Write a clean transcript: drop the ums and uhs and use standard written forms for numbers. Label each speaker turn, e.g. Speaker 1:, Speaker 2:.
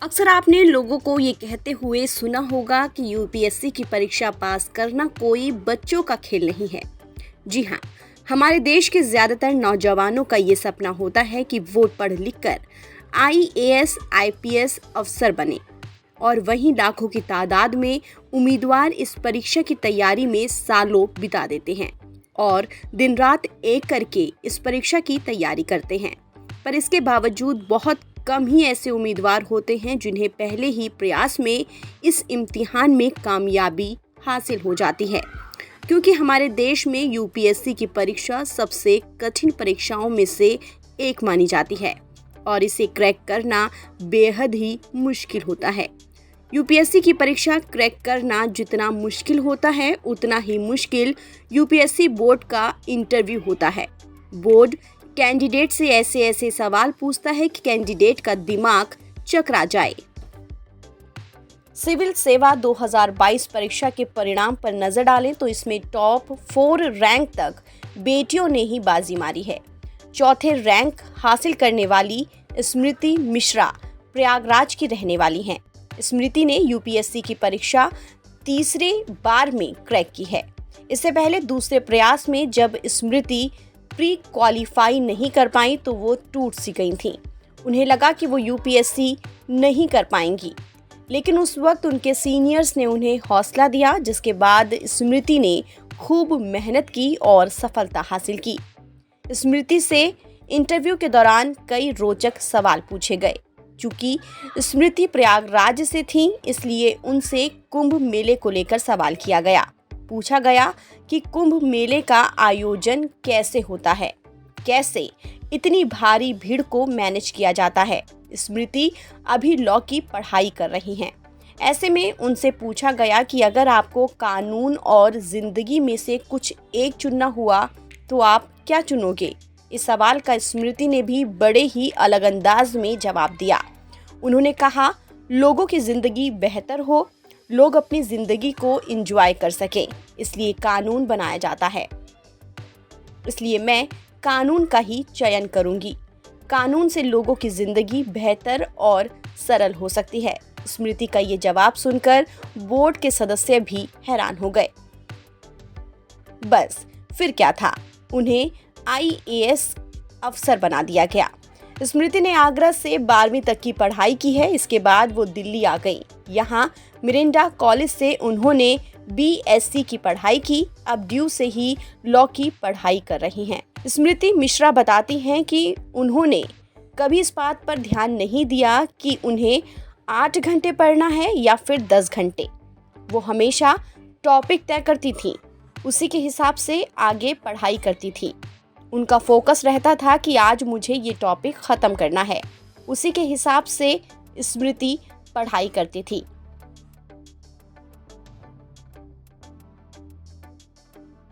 Speaker 1: अक्सर आपने लोगों को ये कहते हुए सुना होगा कि यूपीएससी की परीक्षा पास करना कोई बच्चों का खेल नहीं है। जी हाँ, हमारे देश के ज्यादातर नौजवानों का ये सपना होता है कि वो पढ़ लिख कर आईएएस, आईपीएस अफसर बने। और वहीं लाखों की तादाद में उम्मीदवार इस परीक्षा की तैयारी में सालों बिता देते हैं और दिन रात एक करके इस परीक्षा की तैयारी करते हैं। पर इसके बावजूद बहुत कम ही ऐसे उम्मीदवार होते हैं जिन्हें पहले ही प्रयास में इस इम्तिहान में कामयाबी हासिल हो जाती है, क्योंकि हमारे देश में यूपीएससी की परीक्षा सबसे कठिन परीक्षाओं में से एक मानी जाती है और इसे क्रैक करना बेहद ही मुश्किल होता है। यूपीएससी की परीक्षा क्रैक करना जितना मुश्किल होता है उतना ही मुश्किल यूपीएससी बोर्ड का इंटरव्यू होता है। बोर्ड कैंडिडेट से ऐसे सवाल पूछता है कि कैंडिडेट का दिमाग चकरा जाए। सिविल सेवा 2022 परीक्षा के परिणाम पर नजर डालें तो इसमें टॉप 4 रैंक तक बेटियों ने ही बाजी मारी है। चौथे रैंक हासिल करने वाली स्मृति मिश्रा प्रयागराज की रहने वाली हैं। स्मृति ने यूपीएससी की परीक्षा तीसरे बार में क्रैक की है। इससे पहले दूसरे प्रयास में जब स्मृति प्री क्वालिफाई नहीं कर पाई तो वो टूट सी गई थीं। उन्हें लगा कि वो यूपीएससी नहीं कर पाएंगी, लेकिन उस वक्त उनके सीनियर्स ने उन्हें हौसला दिया, जिसके बाद स्मृति ने खूब मेहनत की और सफलता हासिल की। स्मृति से इंटरव्यू के दौरान कई रोचक सवाल पूछे गए। चूंकि स्मृति प्रयागराज से थीं, इसलिए उनसे कुंभ मेले को लेकर सवाल किया गया। पूछा गया कि कुंभ मेले का आयोजन कैसे होता है, कैसे इतनी भारी भीड़ को मैनेज किया जाता है। स्मृति अभी लॉ की पढ़ाई कर रही हैं। ऐसे में उनसे पूछा गया कि अगर आपको कानून और जिंदगी में से कुछ एक चुनना हुआ तो आप क्या चुनोगे। इस सवाल का स्मृति ने भी बड़े ही अलग अंदाज में जवाब दिया। उन्होंने कहा, लोगों की जिंदगी बेहतर हो, लोग अपनी जिंदगी को एंजॉय कर सकें, इसलिए कानून बनाया जाता है। इसलिए मैं कानून का ही चयन करूंगी। कानून से लोगों की जिंदगी बेहतर और सरल हो सकती है। स्मृति का ये जवाब सुनकर बोर्ड के सदस्य भी हैरान हो गए। बस फिर क्या था, उन्हें आईएएस अफसर बना दिया गया। स्मृति ने आगरा से 12वीं तक की पढ़ाई की है। इसके बाद वो दिल्ली आ गई। यहाँ मिरिंडा कॉलेज से उन्होंने बीएससी की पढ़ाई की। अब ड्यू से ही लॉ की पढ़ाई कर रही हैं। स्मृति मिश्रा बताती हैं कि उन्होंने कभी इस बात पर ध्यान नहीं दिया कि उन्हें 8 घंटे पढ़ना है या फिर 10 घंटे। वो हमेशा टॉपिक तय करती थी, उसी के हिसाब से आगे पढ़ाई करती थी। उनका फोकस रहता था कि आज मुझे ये टॉपिक ख़त्म करना है। उसी के हिसाब से स्मृति पढ़ाई करती थी।